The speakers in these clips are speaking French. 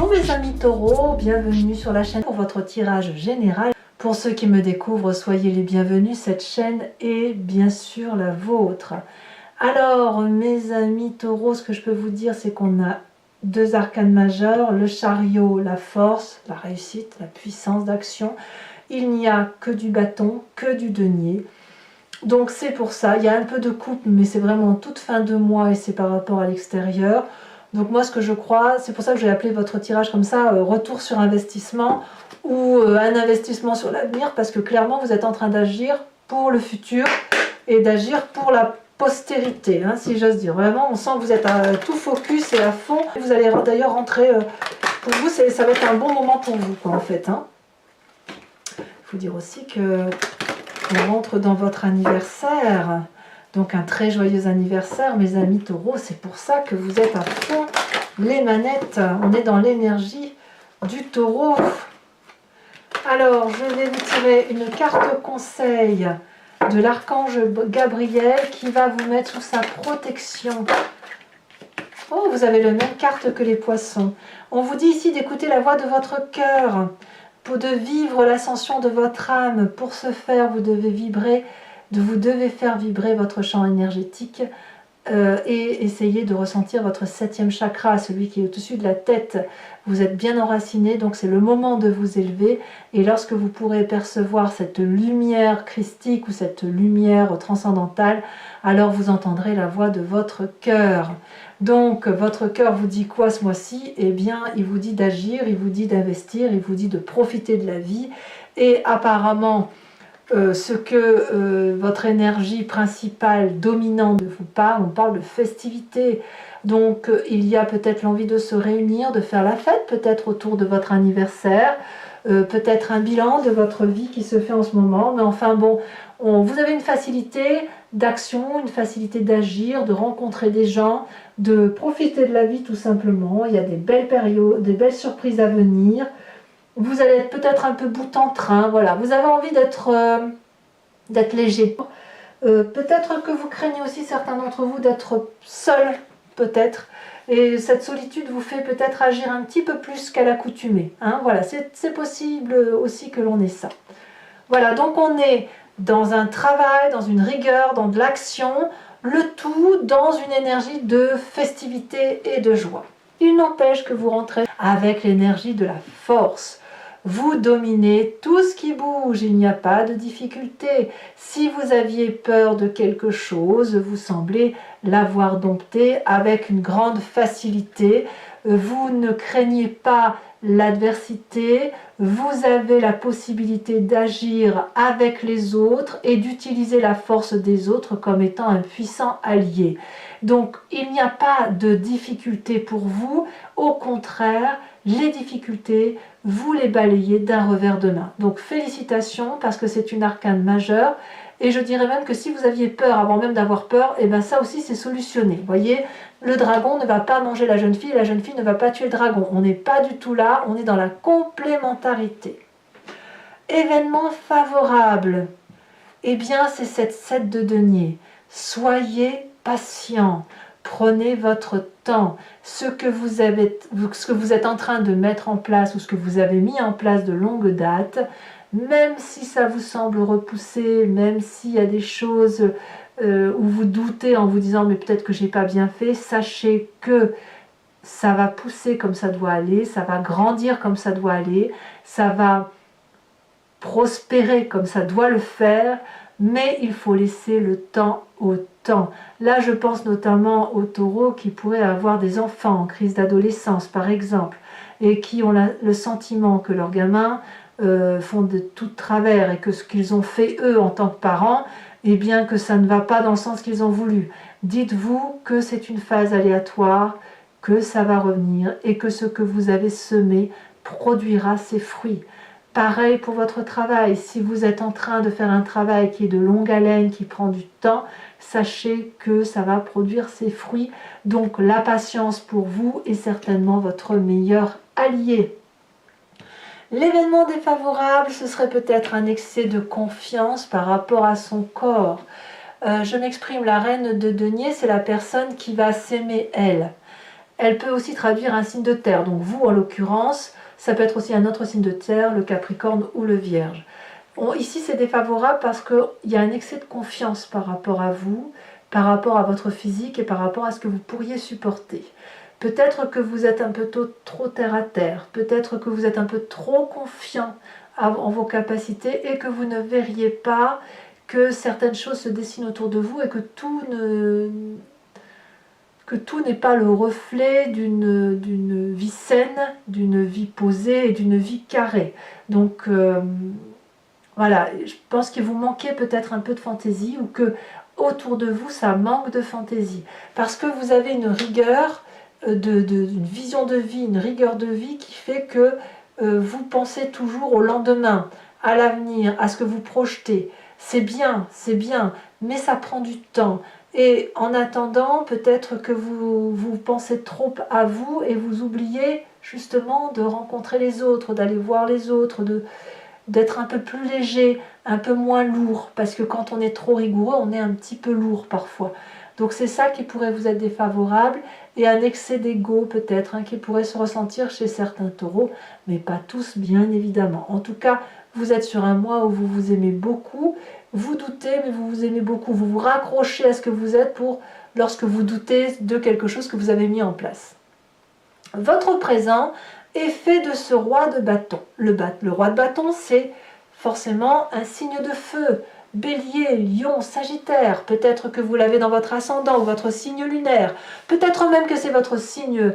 Bonjour mes amis taureaux, bienvenue sur la chaîne pour votre tirage général. Pour ceux qui me découvrent, soyez les bienvenus, cette chaîne est bien sûr la vôtre. Alors mes amis taureaux, ce que je peux vous dire, c'est qu'on a deux arcanes majeurs, le chariot, la force, la réussite, la puissance d'action. Il n'y a que du bâton, que du denier. Donc c'est pour ça, il y a un peu de coupe, mais c'est vraiment toute fin de mois et c'est par rapport à l'extérieur. Donc moi ce que je crois, c'est pour ça que j'ai appelé votre tirage comme ça, retour sur investissement ou un investissement sur l'avenir, parce que clairement vous êtes en train d'agir pour le futur et d'agir pour la postérité, hein, si j'ose dire. Vraiment, on sent que vous êtes à tout focus et à fond. Vous allez d'ailleurs rentrer, pour vous, ça va être un bon moment pour vous, quoi, en fait. Hein. Il faut dire aussi que on rentre dans votre anniversaire. Donc un très joyeux anniversaire mes amis taureaux, c'est pour ça que vous êtes à fond les manettes, on est dans l'énergie du taureau. Alors je vais vous tirer une carte conseil de l'archange Gabriel qui va vous mettre sous sa protection. Oh, vous avez la même carte que les poissons. On vous dit ici d'écouter la voix de votre cœur, pour de vivre l'ascension de votre âme. Pour ce faire, vous devez faire vibrer votre champ énergétique et essayer de ressentir votre 7e chakra, celui qui est au-dessus de la tête. Vous êtes bien enraciné, donc c'est le moment de vous élever. Et lorsque vous pourrez percevoir cette lumière christique ou cette lumière transcendantale, alors vous entendrez la voix de votre cœur. Donc votre cœur vous dit quoi ce mois-ci? Eh bien, il vous dit d'agir, il vous dit d'investir, il vous dit de profiter de la vie. Et apparemment, ce que votre énergie principale dominante vous parle, on parle de festivité. Donc il y a peut-être l'envie de se réunir, de faire la fête, peut-être autour de votre anniversaire, peut-être un bilan de votre vie qui se fait en ce moment. Mais enfin bon, vous avez une facilité d'action, une facilité d'agir, de rencontrer des gens, de profiter de la vie tout simplement. Il y a des belles périodes, des belles surprises à venir. Vous allez être peut-être un peu bout en train, voilà. Vous avez envie d'être léger. Peut-être que vous craignez aussi, certains d'entre vous, d'être seul, peut-être. Et cette solitude vous fait peut-être agir un petit peu plus qu'à l'accoutumée. Hein, voilà, c'est possible aussi que l'on ait ça. Voilà, donc on est dans un travail, dans une rigueur, dans de l'action, le tout dans une énergie de festivité et de joie. Il n'empêche que vous rentrez avec l'énergie de la force. Vous dominez tout ce qui bouge, il n'y a pas de difficulté. Si vous aviez peur de quelque chose, vous semblez l'avoir dompté avec une grande facilité. Vous ne craignez pas l'adversité, vous avez la possibilité d'agir avec les autres et d'utiliser la force des autres comme étant un puissant allié. Donc il n'y a pas de difficulté pour vous, au contraire, les difficultés, vous les balayez d'un revers de main. Donc félicitations parce que c'est une arcane majeure. Et je dirais même que si vous aviez peur avant même d'avoir peur, et bien ça aussi c'est solutionné. Vous voyez, le dragon ne va pas manger la jeune fille ne va pas tuer le dragon. On n'est pas du tout là, on est dans la complémentarité. Événement favorable, eh bien c'est cette 7 de denier. Soyez patient, prenez votre temps. Ce que vous êtes en train de mettre en place ou ce que vous avez mis en place de longue date, même si ça vous semble repoussé, même s'il y a des choses où vous doutez en vous disant mais peut-être que j'ai pas bien fait, sachez que ça va pousser comme ça doit aller, ça va grandir comme ça doit aller, ça va prospérer comme ça doit le faire, mais il faut laisser le temps au temps. Là je pense notamment aux taureaux qui pourraient avoir des enfants en crise d'adolescence par exemple, et qui ont le sentiment que leurs gamins font de tout travers et que ce qu'ils ont fait eux en tant que parents, eh bien que ça ne va pas dans le sens qu'ils ont voulu. Dites-vous que c'est une phase aléatoire, que ça va revenir et que ce que vous avez semé produira ses fruits. Pareil pour votre travail, si vous êtes en train de faire un travail qui est de longue haleine, qui prend du temps, sachez que ça va produire ses fruits. Donc la patience pour vous est certainement votre meilleur allié. L'événement défavorable, ce serait peut-être un excès de confiance par rapport à son corps. Je m'exprime, la reine de denier, c'est la personne qui va s'aimer elle. elle peut aussi traduire un signe de terre. Donc vous, en l'occurrence, ça peut être aussi un autre signe de terre, le Capricorne ou le Vierge. Ici, c'est défavorable parce qu'il y a un excès de confiance par rapport à vous, par rapport à votre physique et par rapport à ce que vous pourriez supporter. Peut-être que vous êtes un peu trop terre à terre, peut-être que vous êtes un peu trop confiant en vos capacités et que vous ne verriez pas que certaines choses se dessinent autour de vous et que tout n'est pas le reflet d'une vie saine, d'une vie posée et d'une vie carrée. Donc voilà, je pense qu'il vous manquait peut-être un peu de fantaisie ou que autour de vous ça manque de fantaisie parce que vous avez une rigueur, une vision de vie, une rigueur de vie qui fait que vous pensez toujours au lendemain, à l'avenir, à ce que vous projetez. C'est bien, mais ça prend du temps. Et en attendant, peut-être que vous pensez trop à vous et vous oubliez justement de rencontrer les autres, d'aller voir les autres, d'être un peu plus léger, un peu moins lourd, parce que quand on est trop rigoureux, on est un petit peu lourd parfois. Donc c'est ça qui pourrait vous être défavorable, et un excès d'ego peut-être, qui pourrait se ressentir chez certains taureaux, mais pas tous bien évidemment. En tout cas, vous êtes sur un mois où vous vous aimez beaucoup, vous doutez, mais vous vous aimez beaucoup, vous vous raccrochez à ce que vous êtes lorsque vous doutez de quelque chose que vous avez mis en place. Votre présent est fait de ce roi de bâton. Le roi de bâton, c'est forcément un signe de feu. Bélier, Lion, Sagittaire, peut-être que vous l'avez dans votre ascendant ou votre signe lunaire, peut-être même que c'est votre signe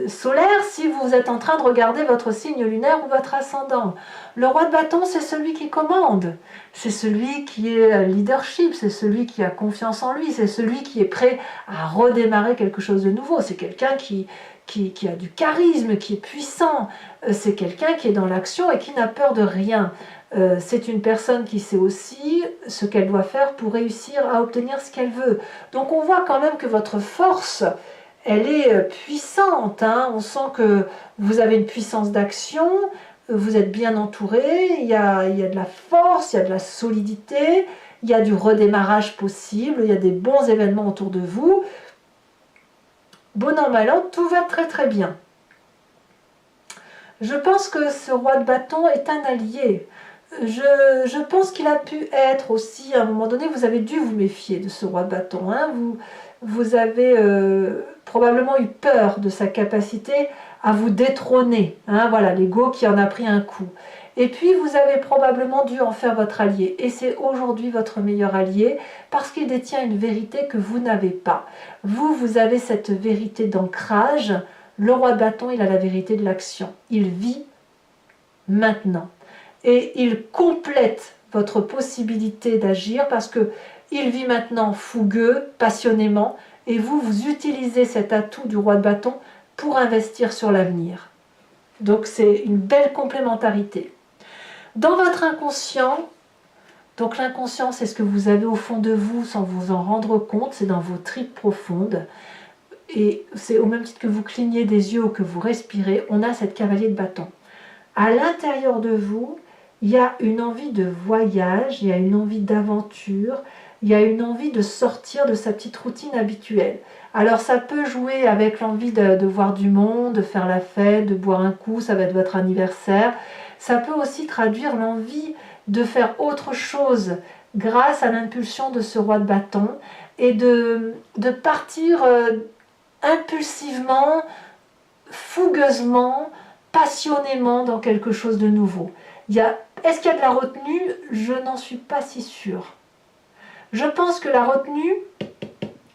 solaire si vous êtes en train de regarder votre signe lunaire ou votre ascendant. Le roi de bâton, c'est celui qui commande, c'est celui qui est leadership, c'est celui qui a confiance en lui, c'est celui qui est prêt à redémarrer quelque chose de nouveau, c'est quelqu'un qui a du charisme, qui est puissant, c'est quelqu'un qui est dans l'action et qui n'a peur de rien. C'est une personne qui sait aussi ce qu'elle doit faire pour réussir à obtenir ce qu'elle veut. Donc on voit quand même que votre force, elle est puissante. On sent que vous avez une puissance d'action, vous êtes bien entouré, il y a de la force, il y a de la solidité, il y a du redémarrage possible, il y a des bons événements autour de vous. Bon an, mal an, tout va très très bien. Je pense que ce roi de bâton est un allié. Je pense qu'il a pu être aussi, à un moment donné, vous avez dû vous méfier de ce roi de bâton. Vous avez probablement eu peur de sa capacité à vous détrôner. Voilà, l'ego qui en a pris un coup. Et puis vous avez probablement dû en faire votre allié. Et c'est aujourd'hui votre meilleur allié parce qu'il détient une vérité que vous n'avez pas. Vous avez cette vérité d'ancrage. Le roi de bâton, il a la vérité de l'action. Il vit maintenant. Et il complète votre possibilité d'agir parce qu'il vit maintenant fougueux, passionnément, et vous utilisez cet atout du roi de bâton pour investir sur l'avenir. Donc c'est une belle complémentarité. Dans votre inconscient, donc l'inconscient c'est ce que vous avez au fond de vous sans vous en rendre compte, c'est dans vos tripes profondes, et c'est au même titre que vous clignez des yeux ou que vous respirez, on a cette cavalier de bâton. À l'intérieur de vous, il y a une envie de voyage, il y a une envie d'aventure, il y a une envie de sortir de sa petite routine habituelle. Alors ça peut jouer avec l'envie de voir du monde, de faire la fête, de boire un coup, ça va être votre anniversaire. Ça peut aussi traduire l'envie de faire autre chose grâce à l'impulsion de ce roi de bâton et de partir impulsivement, fougueusement, passionnément dans quelque chose de nouveau. Est-ce qu'il y a de la retenue? Je n'en suis pas si sûre. Je pense que la retenue,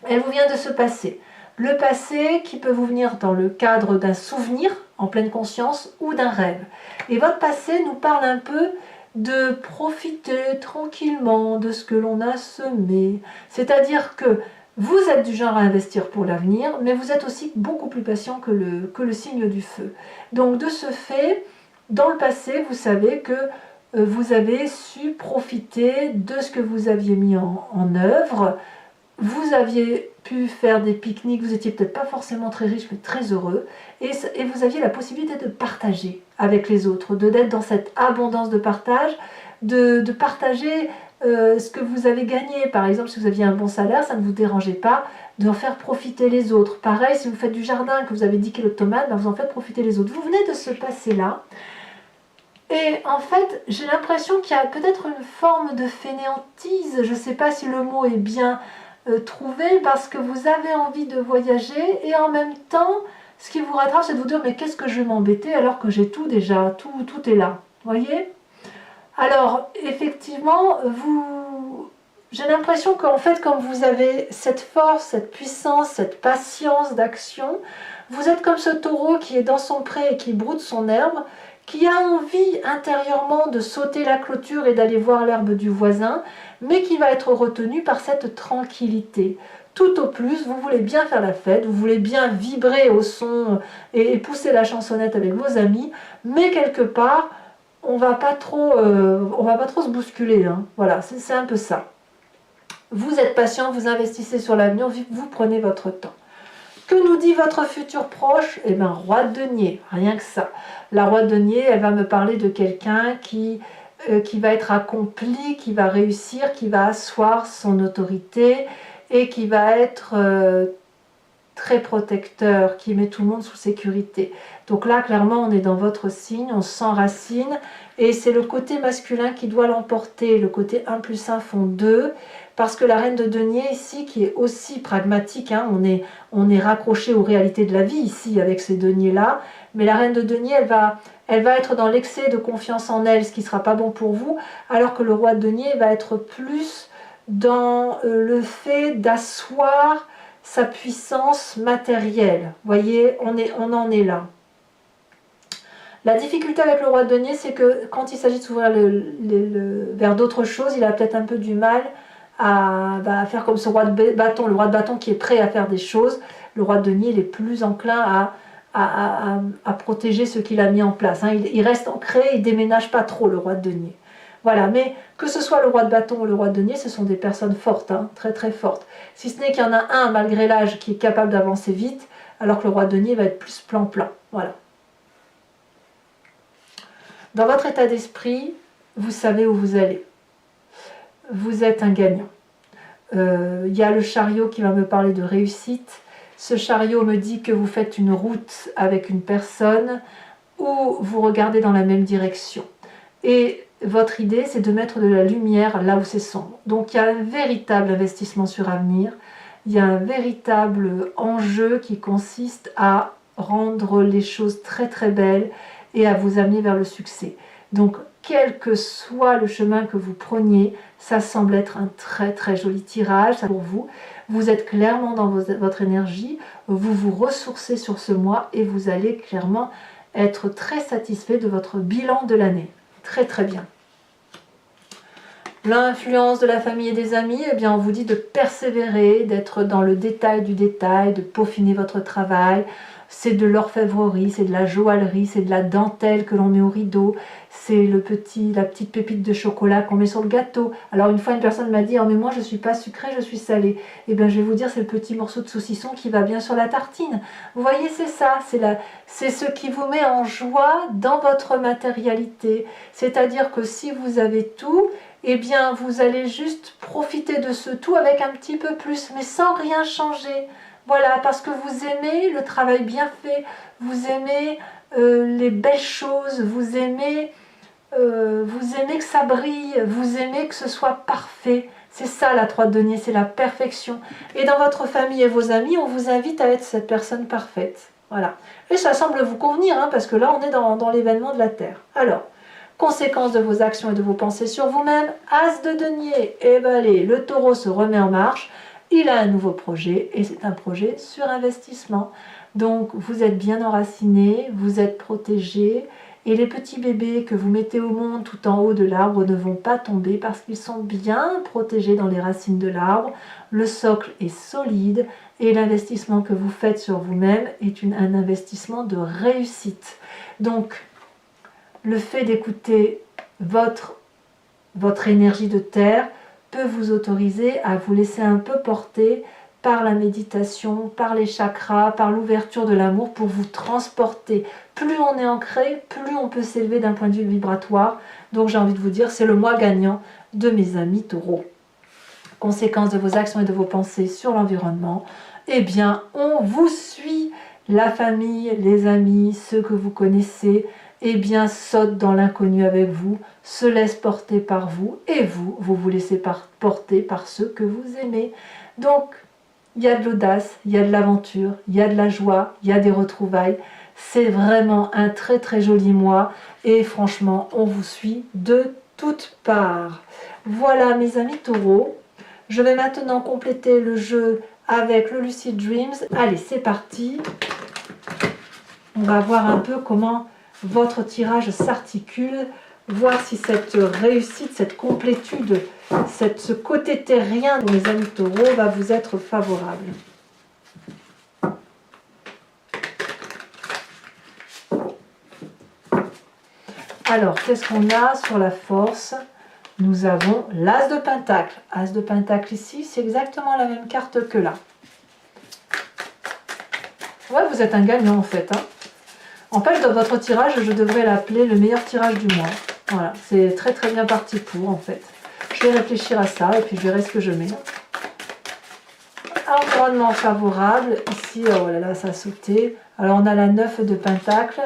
elle vous vient de ce passé. Le passé qui peut vous venir dans le cadre d'un souvenir en pleine conscience ou d'un rêve. Et votre passé nous parle un peu de profiter tranquillement de ce que l'on a semé. C'est-à-dire que vous êtes du genre à investir pour l'avenir, mais vous êtes aussi beaucoup plus patient que le signe du feu. Donc de ce fait, dans le passé, vous savez que vous avez su profiter de ce que vous aviez mis en œuvre. Vous aviez pu faire des pique-niques, vous étiez peut-être pas forcément très riche, mais très heureux. Et vous aviez la possibilité de partager avec les autres, d'être dans cette abondance de partage, de partager ce que vous avez gagné. Par exemple, si vous aviez un bon salaire, ça ne vous dérangeait pas d'en faire profiter les autres. Pareil, si vous faites du jardin, que vous avez 10 kilos de tomates, ben vous en faites profiter les autres. Vous venez de se passer là. Et en fait, j'ai l'impression qu'il y a peut-être une forme de fainéantise. Je ne sais pas si le mot est bien trouvé, parce que vous avez envie de voyager et en même temps, ce qui vous rattrape, c'est de vous dire mais qu'est-ce que je vais m'embêter alors que j'ai tout déjà, tout est là. Voyez? Alors, effectivement, j'ai l'impression qu'en fait, comme vous avez cette force, cette puissance, cette patience d'action, vous êtes comme ce taureau qui est dans son pré et qui broute son herbe, qui a envie intérieurement de sauter la clôture et d'aller voir l'herbe du voisin, mais qui va être retenu par cette tranquillité. Tout au plus, vous voulez bien faire la fête, vous voulez bien vibrer au son et pousser la chansonnette avec vos amis, mais quelque part, on va pas trop se bousculer. Hein. Voilà, c'est un peu ça. Vous êtes patient, vous investissez sur l'avenir, vous prenez votre temps. Que nous dit votre futur proche? Eh bien, roi de denier, rien que ça. La roi de denier, elle va me parler de quelqu'un qui va être accompli, qui va réussir, qui va asseoir son autorité et qui va être très protecteur, qui met tout le monde sous sécurité. Donc là, clairement, on est dans votre signe, on s'enracine, et c'est le côté masculin qui doit l'emporter. Le côté 1 plus 1 font 2, parce que la reine de denier ici, qui est aussi pragmatique, hein, on est raccroché aux réalités de la vie ici, avec ces deniers-là, mais la reine de denier, elle va être dans l'excès de confiance en elle, ce qui ne sera pas bon pour vous, alors que le roi de denier va être plus dans le fait d'asseoir sa puissance matérielle. Vous voyez, on en est là. La difficulté avec le roi de denier, c'est que quand il s'agit de s'ouvrir vers d'autres choses, il a peut-être un peu du mal à faire comme ce roi de bâton. Le roi de bâton qui est prêt à faire des choses, le roi de denier, il est plus enclin à protéger ce qu'il a mis en place. Hein. Il reste ancré, il ne déménage pas trop, le roi de denier. Voilà, mais que ce soit le roi de bâton ou le roi de denier, ce sont des personnes fortes, hein, très très fortes. Si ce n'est qu'il y en a un, malgré l'âge, qui est capable d'avancer vite, alors que le roi de denier va être plus plan-plan. Voilà. Dans votre état d'esprit, vous savez où vous allez. Vous êtes un gagnant. Il y a le chariot qui va me parler de réussite. Ce chariot me dit que vous faites une route avec une personne où vous regardez dans la même direction. Et votre idée, c'est de mettre de la lumière là où c'est sombre. Donc il y a un véritable investissement sur avenir, il y a un véritable enjeu qui consiste à rendre les choses très très belles et à vous amener vers le succès. Donc quel que soit le chemin que vous preniez, ça semble être un très très joli tirage pour vous. Vous êtes clairement dans votre énergie, vous vous ressourcez sur ce mois et vous allez clairement être très satisfait de votre bilan de l'année. Très très bien. L'influence de la famille et des amis, eh bien on vous dit de persévérer, d'être dans le détail du détail, de peaufiner votre travail. C'est de l'orfèvrerie, c'est de la joaillerie, c'est de la dentelle que l'on met au rideau, c'est la petite pépite de chocolat qu'on met sur le gâteau. Alors une fois une personne m'a dit « Oh mais moi je ne suis pas sucrée, je suis salée ». Eh bien je vais vous dire, c'est le petit morceau de saucisson qui va bien sur la tartine. Vous voyez, c'est ça, c'est ce qui vous met en joie dans votre matérialité. C'est-à-dire que si vous avez tout, eh bien vous allez juste profiter de ce tout avec un petit peu plus, mais sans rien changer. Voilà, parce que vous aimez le travail bien fait, vous aimez les belles choses, vous aimez que ça brille, vous aimez que ce soit parfait. C'est ça la 3 de denier, c'est la perfection. Et dans votre famille et vos amis, on vous invite à être cette personne parfaite. Voilà. Et ça semble vous convenir, hein, parce que là, on est dans l'événement de la Terre. Alors, conséquence de vos actions et de vos pensées sur vous-même, As de denier, et ben allez, le taureau se remet en marche. Il a un nouveau projet et c'est un projet sur investissement. Donc vous êtes bien enraciné, vous êtes protégé et les petits bébés que vous mettez au monde tout en haut de l'arbre ne vont pas tomber parce qu'ils sont bien protégés dans les racines de l'arbre. Le socle est solide et l'investissement que vous faites sur vous-même est un investissement de réussite. Donc le fait d'écouter votre énergie de terre peut vous autoriser à vous laisser un peu porter par la méditation, par les chakras, par l'ouverture de l'amour pour vous transporter. Plus on est ancré, plus on peut s'élever d'un point de vue vibratoire. Donc j'ai envie de vous dire, c'est le mois gagnant de mes amis taureaux. Conséquence de vos actions et de vos pensées sur l'environnement, eh bien, on vous suit. La famille, les amis, ceux que vous connaissez, eh bien, sautent dans l'inconnu avec vous, se laissent porter par vous, et vous, vous vous laissez porter par ceux que vous aimez. Donc, il y a de l'audace, il y a de l'aventure, il y a de la joie, il y a des retrouvailles. C'est vraiment un très très joli mois, et franchement, on vous suit de toutes parts. Voilà mes amis taureaux. Je vais maintenant compléter le jeu avec le Lucid Dreams. Allez, c'est parti. On va voir un peu comment votre tirage s'articule, voir si cette réussite, cette complétude, ce côté terrien de mes amis taureaux va vous être favorable. Alors, qu'est-ce qu'on a sur la force? Nous avons l'As de Pentacle. As de Pentacle ici, c'est exactement la même carte que là. Ouais, vous êtes un gagnant en fait. Hein. En fait, dans votre tirage, je devrais l'appeler le meilleur tirage du mois. Voilà, c'est très très bien parti pour en fait. Je vais réfléchir à ça et puis je verrai ce que je mets. Environnement favorable. Ici, oh là là, ça a sauté. Alors on a la 9 de Pentacle,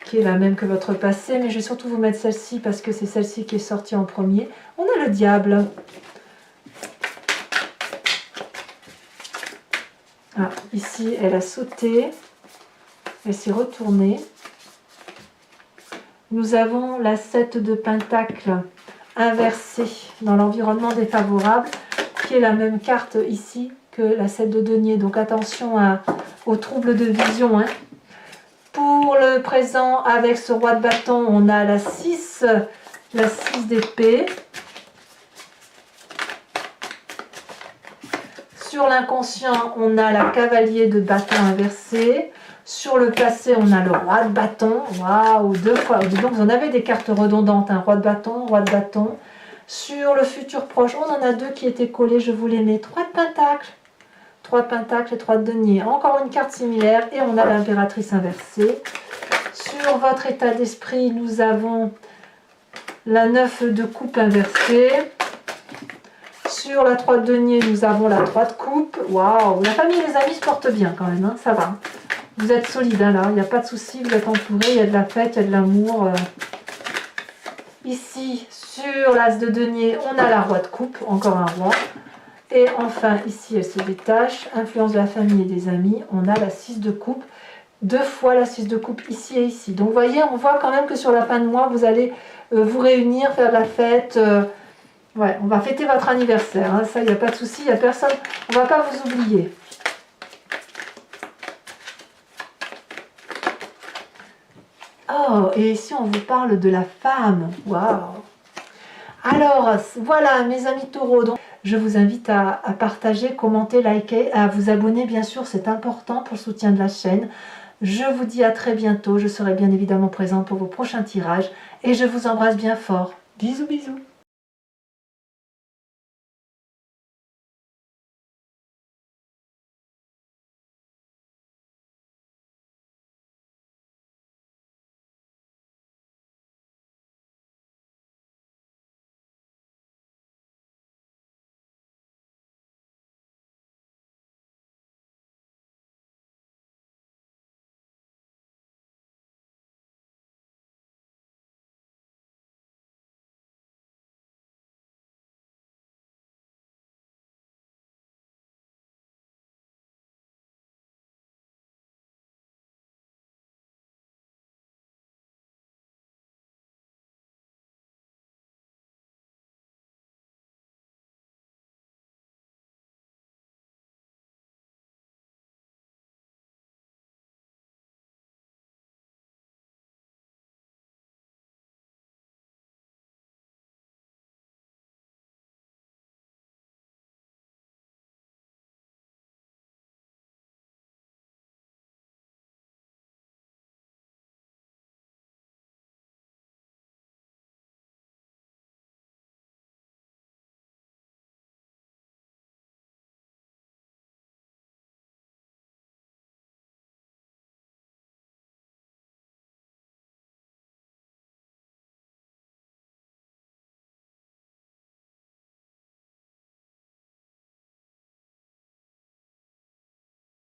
qui est la même que votre passé, mais je vais surtout vous mettre celle-ci parce que c'est celle-ci qui est sortie en premier. On a le diable. Ah, ici, elle a sauté. Elle s'est retournée. Nous avons la 7 de Pentacle inversée dans l'environnement défavorable, qui est la même carte ici que la 7 de denier. Donc attention aux troubles de vision. Hein. Pour le présent, avec ce roi de bâton, on a la 6 d'épée. Sur l'inconscient, on a la cavalier de bâton inversé. Sur le passé, on a le roi de bâton. Waouh, 2 fois. Dis donc, vous en avez des cartes redondantes. Hein. Roi de bâton, roi de bâton. Sur le futur proche, on en a 2 qui étaient collés. Je vous les mets. 3 de pentacle. 3 de pentacle et 3 de denier. Encore une carte similaire. Et on a l'impératrice inversée. Sur votre état d'esprit, nous avons la 9 de coupe inversée. Sur la 3 de denier, nous avons la 3 de coupe. Waouh, la famille et les amis se portent bien quand même. Hein. Ça va. Vous êtes solide hein, là, il n'y a pas de souci, vous êtes entouré, il y a de la fête, il y a de l'amour. Ici, sur l'As de denier, on a la roi de coupe, encore un roi. Et enfin, ici, elle se détache. Influence de la famille et des amis, on a la 6 de coupe. 2 fois la 6 de coupe ici et ici. Donc, vous voyez, on voit quand même que sur la fin de mois, vous allez vous réunir, faire de la fête. Ouais, on va fêter votre anniversaire, hein, ça, il n'y a pas de souci, il n'y a personne, on ne va pas vous oublier. Oh, et ici on vous parle de la femme. Waouh! Alors, voilà mes amis taureaux. Donc, je vous invite à partager, commenter, liker, à vous abonner bien sûr, c'est important pour le soutien de la chaîne. Je vous dis à très bientôt, je serai bien évidemment présente pour vos prochains tirages et je vous embrasse bien fort. Bisous bisous!